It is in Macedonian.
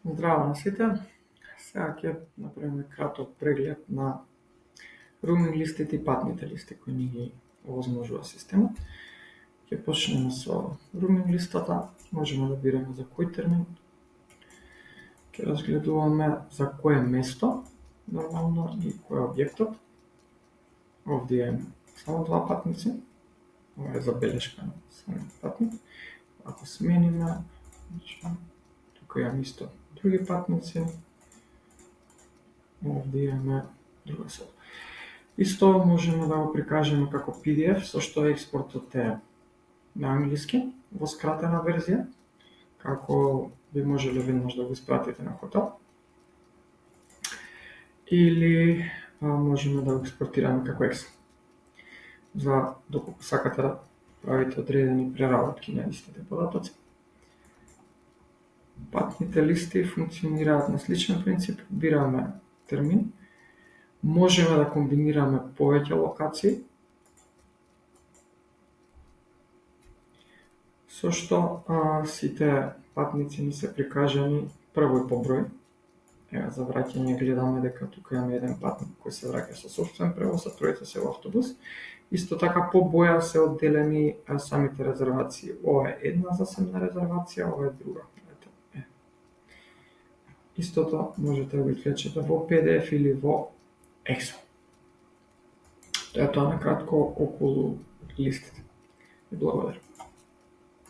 Здраво на сите. Сега ќе направиме краток преглед на roaming листите и патните листи кои ни ги овозможува системот. Ќе почнеме со roaming листата. Можеме да бираме за кој термин. Ќе разгледуваме за кое место, нормално, и кој е објектот. Овде имаме само два патници. Ова е забелешка на самиот патник. Ако смениме, тука имаме исто други патници. Овде имаме друга соба. Исто можеме да го прикажеме како PDF, со што експортот е на англиски, во скратена верзија, како би можеле веднаш да го испратите на хотел. Или можеме да го експортираме како Excel. За доколку сакате да правите одредени преработки на истите податоци. Патните листи функционираат на сличен принцип. Бираме термин. Можеме да комбинираме повеќе локации, со што сите патници ни се прикажани прво и по број. Ева, за враќање гледаме дека тука имаме еден патник кој се враќа со сопствен превоз, а тројца се во автобус. Исто така по боја се одделени самите резервации. Ова е една засебна резервација, ова е друга. Истото можете да го извлечете во PDF или во Excel. Тоа е тоа накратко околу листите. Благодарам.